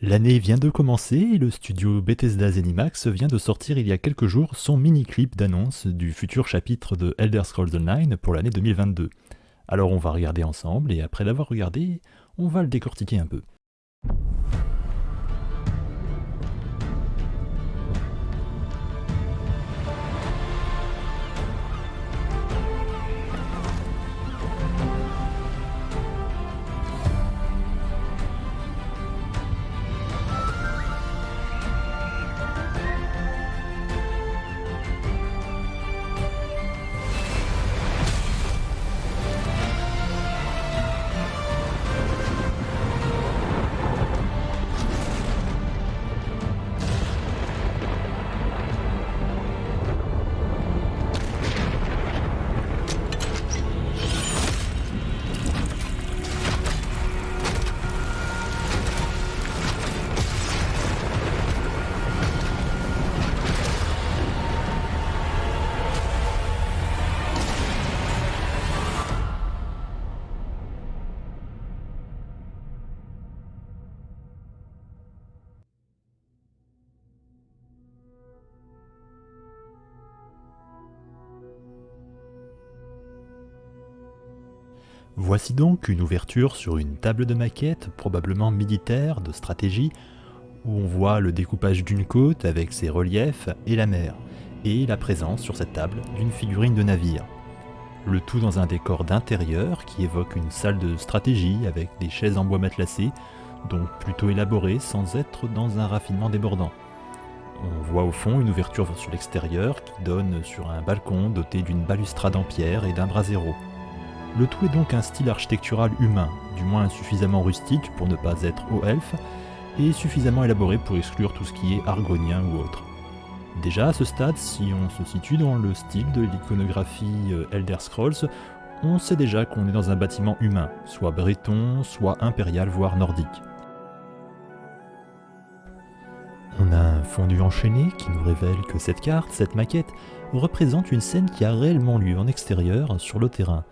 L'année vient de commencer et le studio Bethesda ZeniMax vient de sortir il y a quelques jours son mini-clip d'annonce du futur chapitre de Elder Scrolls Online pour l'année 2022. Alors on va regarder ensemble et après l'avoir regardé, on va le décortiquer un peu. Voici donc une ouverture sur une table de maquette, probablement militaire, de stratégie, où on voit le découpage d'une côte avec ses reliefs et la mer, et la présence sur cette table d'une figurine de navire. Le tout dans un décor d'intérieur qui évoque une salle de stratégie avec des chaises en bois matelassé, donc plutôt élaborées sans être dans un raffinement débordant. On voit au fond une ouverture sur l'extérieur qui donne sur un balcon doté d'une balustrade en pierre et d'un brasero. Le tout est donc un style architectural humain, du moins suffisamment rustique pour ne pas être haut elfe, et suffisamment élaboré pour exclure tout ce qui est argonien ou autre. Déjà à ce stade, si on se situe dans le style de l'iconographie Elder Scrolls, on sait déjà qu'on est dans un bâtiment humain, soit breton, soit impérial, voire nordique. On a un fondu enchaîné qui nous révèle que cette carte, cette maquette, représente une scène qui a réellement lieu en extérieur sur le terrain.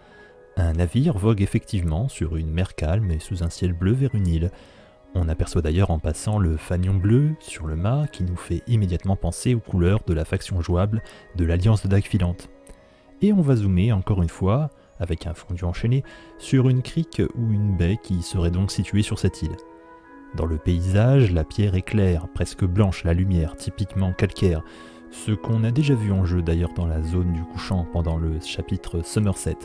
Un navire vogue effectivement sur une mer calme et sous un ciel bleu vers une île. On aperçoit d'ailleurs en passant le fanion bleu sur le mât qui nous fait immédiatement penser aux couleurs de la faction jouable de l'Alliance de Dagphilante. Et on va zoomer encore une fois, avec un fondu enchaîné, sur une crique ou une baie qui serait donc située sur cette île. Dans le paysage, la pierre est claire, presque blanche, la lumière typiquement calcaire, ce qu'on a déjà vu en jeu d'ailleurs dans la zone du couchant pendant le chapitre Somerset.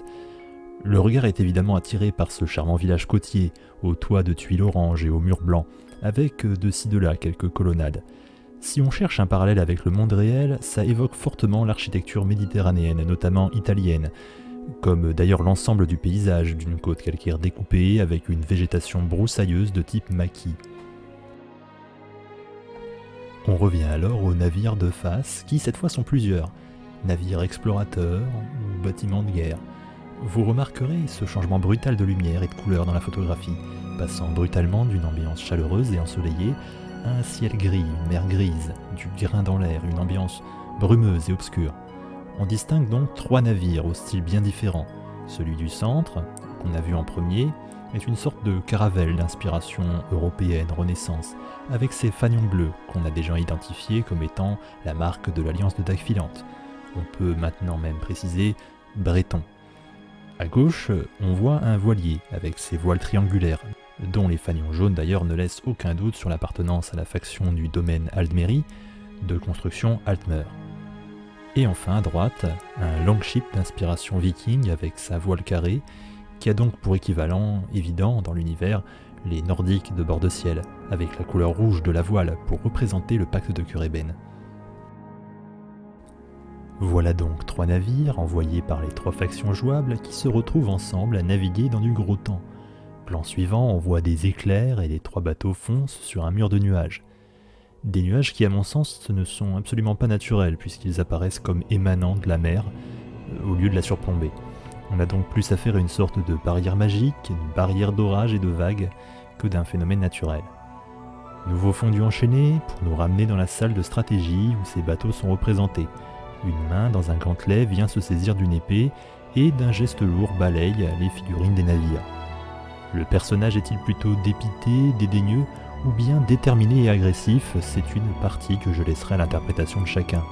Le regard est évidemment attiré par ce charmant village côtier, aux toits de tuiles oranges et aux murs blancs, avec de ci de là quelques colonnades. Si on cherche un parallèle avec le monde réel, ça évoque fortement l'architecture méditerranéenne, notamment italienne, comme d'ailleurs l'ensemble du paysage d'une côte calcaire découpée avec une végétation broussailleuse de type maquis. On revient alors aux navires de face, qui cette fois sont plusieurs, navires explorateurs ou bâtiments de guerre. Vous remarquerez ce changement brutal de lumière et de couleur dans la photographie, passant brutalement d'une ambiance chaleureuse et ensoleillée à un ciel gris, une mer grise, du grain dans l'air, une ambiance brumeuse et obscure. On distingue donc trois navires au style bien différent. Celui du centre, qu'on a vu en premier, est une sorte de caravelle d'inspiration européenne Renaissance, avec ses fanions bleus qu'on a déjà identifiés comme étant la marque de l'Alliance de Dagphilante. On peut maintenant même préciser breton. À gauche, on voit un voilier avec ses voiles triangulaires, dont les fanions jaunes d'ailleurs ne laissent aucun doute sur l'appartenance à la faction du domaine Aldmeri, de construction Altmer. Et enfin à droite, un longship d'inspiration viking avec sa voile carrée, qui a donc pour équivalent évident dans l'univers les nordiques de bord de ciel, avec la couleur rouge de la voile pour représenter le pacte de Cureben. Voilà donc trois navires envoyés par les trois factions jouables qui se retrouvent ensemble à naviguer dans du gros temps. Plan suivant, on voit des éclairs et les trois bateaux foncent sur un mur de nuages. Des nuages qui à mon sens ne sont absolument pas naturels puisqu'ils apparaissent comme émanant de la mer au lieu de la surplomber. On a donc plus affaire à une sorte de barrière magique, une barrière d'orage et de vagues que d'un phénomène naturel. Nouveau fondu enchaîné pour nous ramener dans la salle de stratégie où ces bateaux sont représentés. Une main dans un gantelet vient se saisir d'une épée et d'un geste lourd balaye les figurines des navires. Le personnage est-il plutôt dépité, dédaigneux ou bien déterminé et agressif, c'est une partie que je laisserai à l'interprétation de chacun.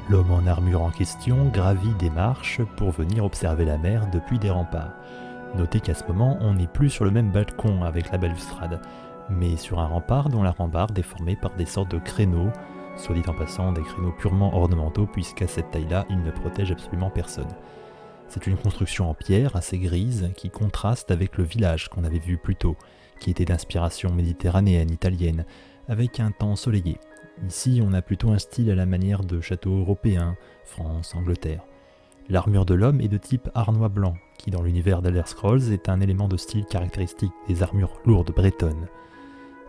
L'homme en armure en question gravit des marches pour venir observer la mer depuis des remparts. Notez qu'à ce moment, on n'est plus sur le même balcon avec la balustrade, mais sur un rempart dont la rambarde est formée par des sortes de créneaux, soit dit en passant des créneaux purement ornementaux puisqu'à cette taille-là, ils ne protègent absolument personne. C'est une construction en pierre assez grise qui contraste avec le village qu'on avait vu plus tôt, qui était d'inspiration méditerranéenne, italienne, avec un temps ensoleillé. Ici, on a plutôt un style à la manière de châteaux européens, France, Angleterre. L'armure de l'homme est de type arnois blanc, qui dans l'univers d'Elder Scrolls est un élément de style caractéristique des armures lourdes bretonnes.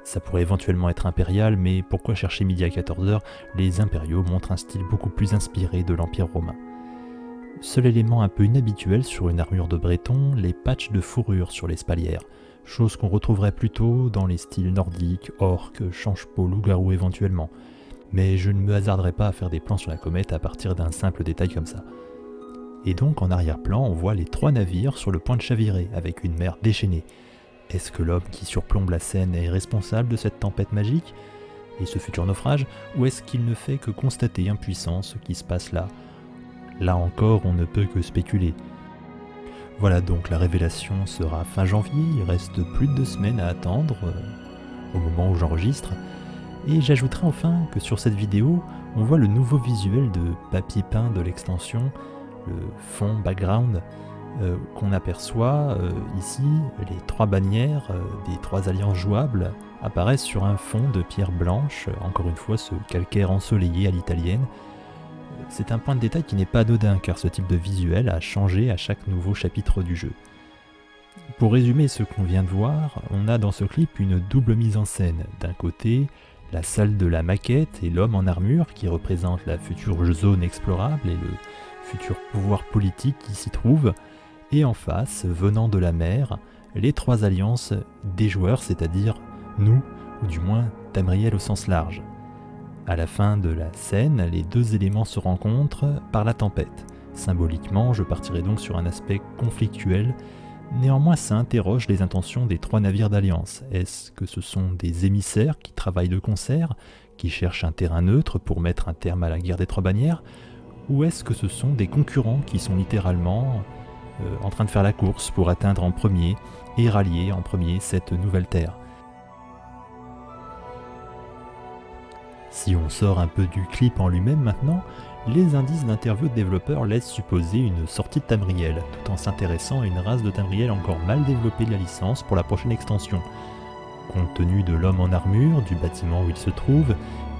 Ça pourrait éventuellement être impérial, mais pourquoi chercher midi à 14h? Les impériaux montrent un style beaucoup plus inspiré de l'Empire romain. Seul élément un peu inhabituel sur une armure de breton, les patchs de fourrure sur les spalières, chose qu'on retrouverait plutôt dans les styles nordiques, orques, change-peau, loup-garou éventuellement. Mais je ne me hasarderai pas à faire des plans sur la comète à partir d'un simple détail comme ça. Et donc en arrière-plan, on voit les 3 navires sur le point de chavirer, avec une mer déchaînée. Est-ce que l'homme qui surplombe la scène est responsable de cette tempête magique et ce futur naufrage, ou est-ce qu'il ne fait que constater impuissant ce qui se passe là? Là encore, on ne peut que spéculer. Voilà, donc la révélation sera fin janvier, il reste plus de 2 semaines à attendre au moment où j'enregistre. Et j'ajouterai enfin que sur cette vidéo, on voit le nouveau visuel de papier peint de l'extension, le fond background, qu'on aperçoit ici. Les 3 bannières des 3 alliances jouables apparaissent sur un fond de pierre blanche, encore une fois ce calcaire ensoleillé à l'italienne. C'est un point de détail qui n'est pas anodin car ce type de visuel a changé à chaque nouveau chapitre du jeu. Pour résumer ce qu'on vient de voir, on a dans ce clip une double mise en scène. D'un côté, la salle de la maquette et l'homme en armure qui représente la future zone explorable et le futur pouvoir politique qui s'y trouve, et en face, venant de la mer, les 3 alliances des joueurs, c'est-à-dire nous, ou du moins Tamriel au sens large. À la fin de la scène, les 2 éléments se rencontrent par la tempête. Symboliquement, je partirai donc sur un aspect conflictuel. Néanmoins, ça interroge les intentions des 3 navires d'Alliance. Est-ce que ce sont des émissaires qui travaillent de concert, qui cherchent un terrain neutre pour mettre un terme à la guerre des 3 bannières? Ou est-ce que ce sont des concurrents qui sont littéralement en train de faire la course pour atteindre en premier et rallier en premier cette nouvelle terre? Si on sort un peu du clip en lui-même maintenant, les indices d'interview de développeurs laissent supposer une sortie de Tamriel, tout en s'intéressant à une race de Tamriel encore mal développée de la licence pour la prochaine extension. Compte tenu de l'homme en armure, du bâtiment où il se trouve,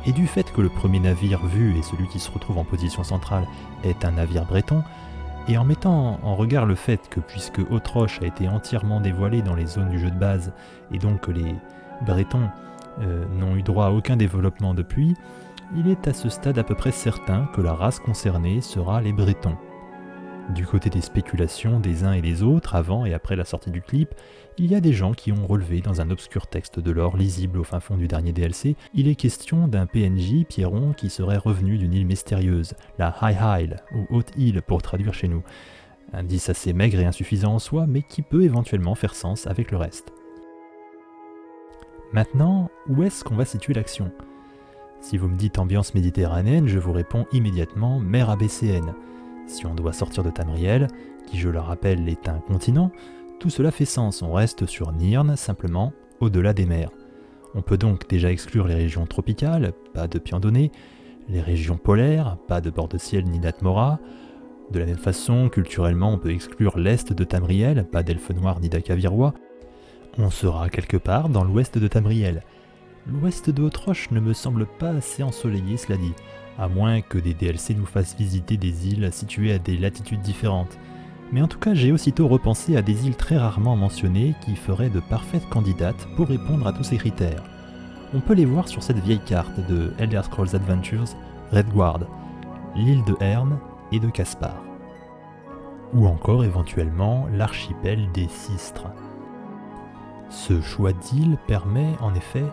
et du fait que le premier navire vu et celui qui se retrouve en position centrale est un navire breton, et en mettant en regard le fait que puisque Haute-Roche a été entièrement dévoilé dans les zones du jeu de base, et donc que les Bretons n'ont eu droit à aucun développement depuis, il est à ce stade à peu près certain que la race concernée sera les Bretons. Du côté des spéculations des uns et des autres, avant et après la sortie du clip, il y a des gens qui ont relevé dans un obscur texte de lore lisible au fin fond du dernier DLC, il est question d'un PNJ, Pierron, qui serait revenu d'une île mystérieuse, la High Isle, ou Haute Île pour traduire chez nous. Indice assez maigre et insuffisant en soi, mais qui peut éventuellement faire sens avec le reste. Maintenant, où est-ce qu'on va situer l'action? Si vous me dites ambiance méditerranéenne, je vous réponds immédiatement mer abécéenne. Si on doit sortir de Tamriel, qui je le rappelle est un continent, tout cela fait sens, on reste sur Nirn, simplement au-delà des mers. On peut donc déjà exclure les régions tropicales, pas de Piandonné, les régions polaires, pas de bord de ciel ni d'Atmora. De la même façon, culturellement, on peut exclure l'est de Tamriel, pas d'elfe noir ni d'Acavirois. On sera quelque part dans l'ouest de Tamriel. L'ouest de Haute-Roche ne me semble pas assez ensoleillé, cela dit, à moins que des DLC nous fassent visiter des îles situées à des latitudes différentes. Mais en tout cas, j'ai aussitôt repensé à des îles très rarement mentionnées qui feraient de parfaites candidates pour répondre à tous ces critères. On peut les voir sur cette vieille carte de Elder Scrolls Adventures, Redguard, l'île de Herne et de Caspar. Ou encore éventuellement l'archipel des Sistres. Ce choix d'île permet en effet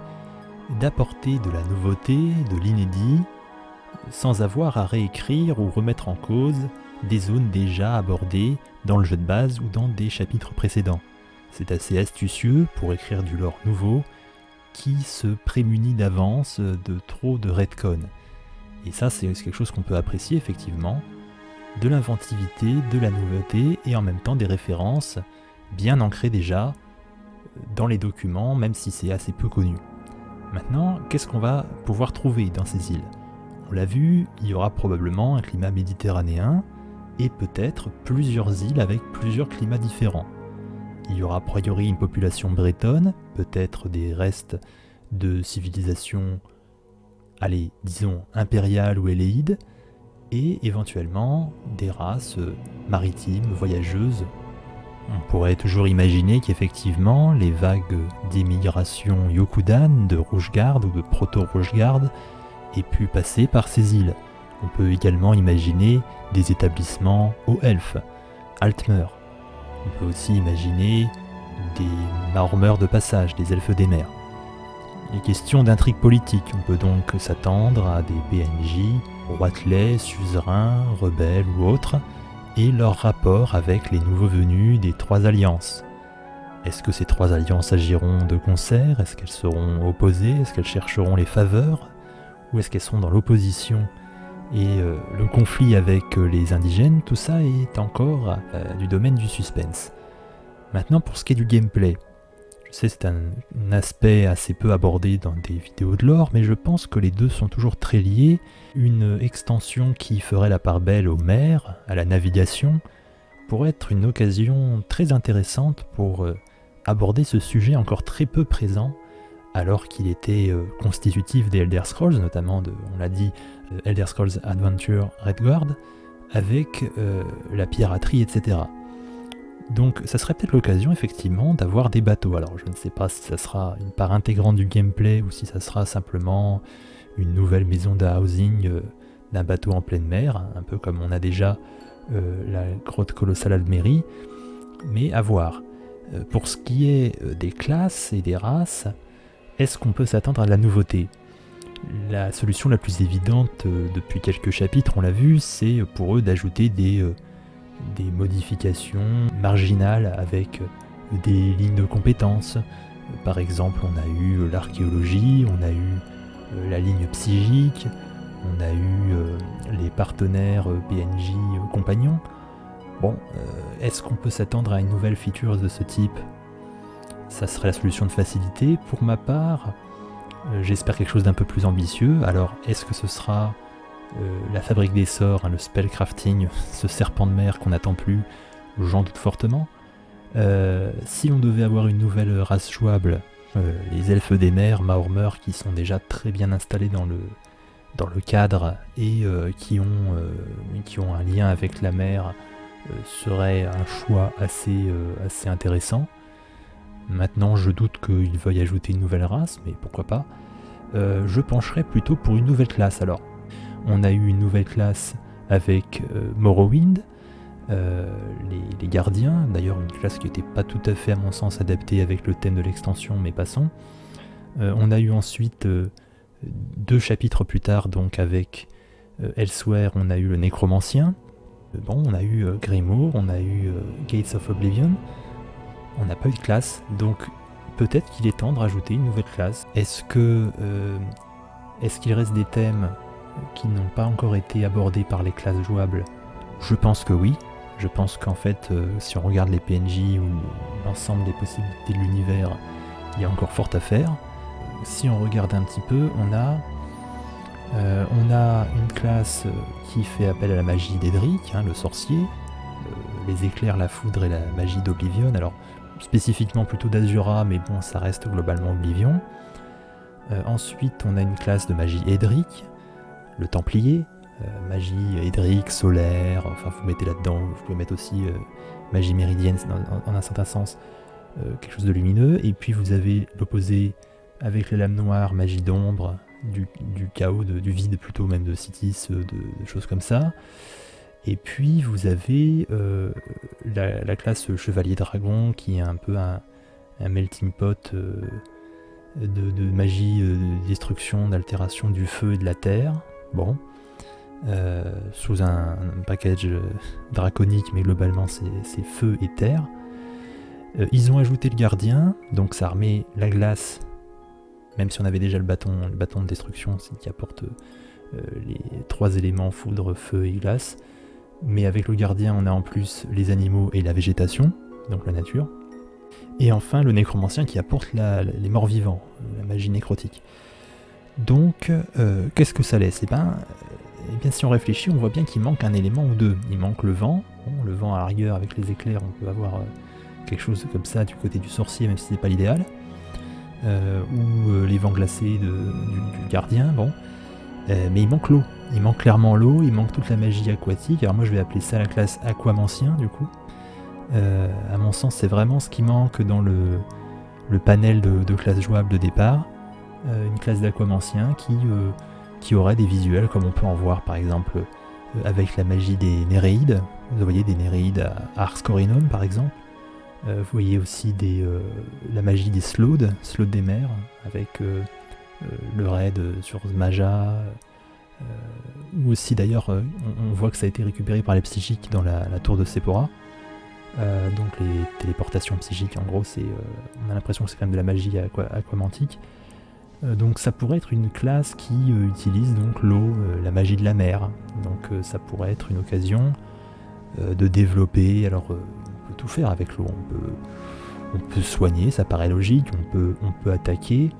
d'apporter de la nouveauté, de l'inédit, sans avoir à réécrire ou remettre en cause des zones déjà abordées dans le jeu de base ou dans des chapitres précédents. C'est assez astucieux pour écrire du lore nouveau qui se prémunit d'avance de trop de retcon. Et ça, c'est quelque chose qu'on peut apprécier effectivement, de l'inventivité, de la nouveauté et en même temps des références bien ancrées déjà dans les documents, même si c'est assez peu connu. Maintenant, qu'est-ce qu'on va pouvoir trouver dans ces îles ? On l'a vu, il y aura probablement un climat méditerranéen et peut-être plusieurs îles avec plusieurs climats différents. Il y aura a priori une population bretonne, peut-être des restes de civilisation, allez, disons impériale ou éléide, et éventuellement des races maritimes, voyageuses. On pourrait toujours imaginer qu'effectivement les vagues d'immigration Yokudan, de Rouge-Garde ou de Proto-Rouge-Garde aient pu passer par ces îles. On peut également imaginer des établissements aux elfes, Altmer. On peut aussi imaginer des Maormeurs de passage, des elfes des mers. Les questions d'intrigue politique, on peut donc s'attendre à des PNJ, roitelets, suzerains, rebelles ou autres, et leur rapport avec les nouveaux venus des trois alliances. Est-ce que ces trois alliances agiront de concert ? Est-ce qu'elles seront opposées ? Est-ce qu'elles chercheront les faveurs ? Ou est-ce qu'elles seront dans l'opposition ? Et le conflit avec les indigènes, tout ça est encore du domaine du suspense. Maintenant, pour ce qui est du gameplay, je sais c'est un aspect assez peu abordé dans des vidéos de lore, mais je pense que les deux sont toujours très liés. Une extension qui ferait la part belle aux mers, à la navigation, pourrait être une occasion très intéressante pour aborder ce sujet encore très peu présent, alors qu'il était constitutif des Elder Scrolls, notamment on l'a dit, Elder Scrolls Adventure Redguard, avec la piraterie, etc. Donc ça serait peut-être l'occasion effectivement d'avoir des bateaux. Alors je ne sais pas si ça sera une part intégrante du gameplay ou si ça sera simplement une nouvelle maison de housing d'un bateau en pleine mer, un peu comme on a déjà la grotte colossale Almérie, mais à voir. Pour ce qui est des classes et des races, est-ce qu'on peut s'attendre à de la nouveauté ? La solution la plus évidente depuis quelques chapitres, on l'a vu, c'est pour eux d'ajouter des modifications marginales avec des lignes de compétences. Par exemple, on a eu l'archéologie, on a eu la ligne psychique, on a eu les partenaires PNJ compagnons. Bon, est-ce qu'on peut s'attendre à une nouvelle feature de ce type ? Ça serait la solution de facilité. Pour ma part, j'espère quelque chose d'un peu plus ambitieux. Alors, est-ce que ce sera la fabrique des sorts, le spellcrafting, ce serpent de mer qu'on n'attend plus? J'en doute fortement. Si on devait avoir une nouvelle race jouable, les elfes des mers, Maormeurs, qui sont déjà très bien installés dans le cadre et qui ont un lien avec la mer, serait un choix assez intéressant. Maintenant, je doute qu'ils veuillent ajouter une nouvelle race, mais pourquoi pas. Je pencherais plutôt pour une nouvelle classe. Alors, on a eu une nouvelle classe avec Morrowind, les gardiens, d'ailleurs une classe qui n'était pas tout à fait à mon sens adaptée avec le thème de l'extension, mais passons. On a eu ensuite 2 chapitres plus tard, donc avec Elsewhere, on a eu le nécromancien. On a eu Grimoire, on a eu Gates of Oblivion. On n'a pas eu de classe, donc peut-être qu'il est temps de rajouter une nouvelle classe. Est-ce qu'il reste des thèmes qui n'ont pas encore été abordés par les classes jouables ? Je pense que oui. Je pense qu'en fait, si on regarde les PNJ ou l'ensemble des possibilités de l'univers, il y a encore fort à faire. Si on regarde un petit peu, on a une classe qui fait appel à la magie d'Edric, le sorcier, les éclairs, la foudre et la magie d'Oblivion. Alors, spécifiquement plutôt d'Azura, mais bon, ça reste globalement Oblivion. Ensuite, on a une classe de magie Edric, le Templier, magie Edric, solaire, enfin vous mettez là-dedans, vous pouvez mettre aussi magie méridienne en un certain sens, quelque chose de lumineux. Et puis vous avez l'opposé avec les lames noires, magie d'ombre, du chaos, du vide plutôt, même de Citis, de choses comme ça. Et puis vous avez la classe Chevalier Dragon qui est un peu un melting pot de magie, de destruction, d'altération du feu et de la terre. Bon, sous un package draconique, mais globalement c'est feu et terre. Ils ont ajouté le gardien, donc ça remet la glace, même si on avait déjà le bâton de destruction qui apporte les 3 éléments, foudre, feu et glace. Mais avec le gardien, on a en plus les animaux et la végétation, donc la nature. Et enfin, le nécromancien qui apporte les morts vivants, la magie nécrotique. Donc, qu'est-ce que ça laisse ? Eh bien, si on réfléchit, on voit bien qu'il manque un élément ou deux. Il manque le vent. Bon, le vent, à la rigueur, avec les éclairs, on peut avoir quelque chose comme ça du côté du sorcier, même si c'est pas l'idéal. Ou les vents glacés du gardien, bon. Mais il manque l'eau. Il manque clairement l'eau, il manque toute la magie aquatique. Alors moi, je vais appeler ça la classe aquamancien, du coup. À mon sens, c'est vraiment ce qui manque dans le panel de classes jouables de départ. Une classe d'aquamancien qui aurait des visuels comme on peut en voir par exemple avec la magie des Néréides. Vous voyez des Néréides à Ars Corinum par exemple. Vous voyez aussi la magie des Slaudes des mers avec le raid sur Zmaja. Ou aussi d'ailleurs on voit que ça a été récupéré par les psychiques dans la tour de Sephora. Donc les téléportations psychiques, en gros, on a l'impression que c'est quand même de la magie aquamantique. Donc ça pourrait être une classe qui utilise donc l'eau, la magie de la mer. Donc ça pourrait être une occasion de développer. Alors on peut tout faire avec l'eau. On peut soigner, ça paraît logique. On peut attaquer,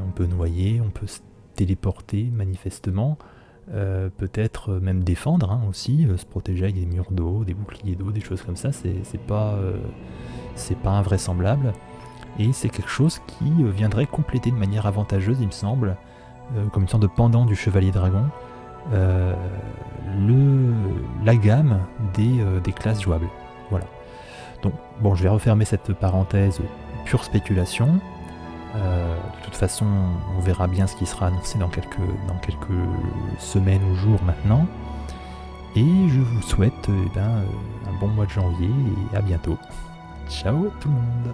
on peut noyer, on peut se téléporter manifestement. Peut-être même défendre aussi, se protéger avec des murs d'eau, des boucliers d'eau, des choses comme ça, c'est pas invraisemblable, et c'est quelque chose qui viendrait compléter de manière avantageuse, il me semble, comme une sorte de pendant du Chevalier Dragon, la gamme des classes jouables. Voilà. Donc bon, je vais refermer cette parenthèse pure spéculation. De toute façon, on verra bien ce qui sera annoncé dans quelques semaines ou jours maintenant. Et je vous souhaite un bon mois de janvier et à bientôt. Ciao tout le monde!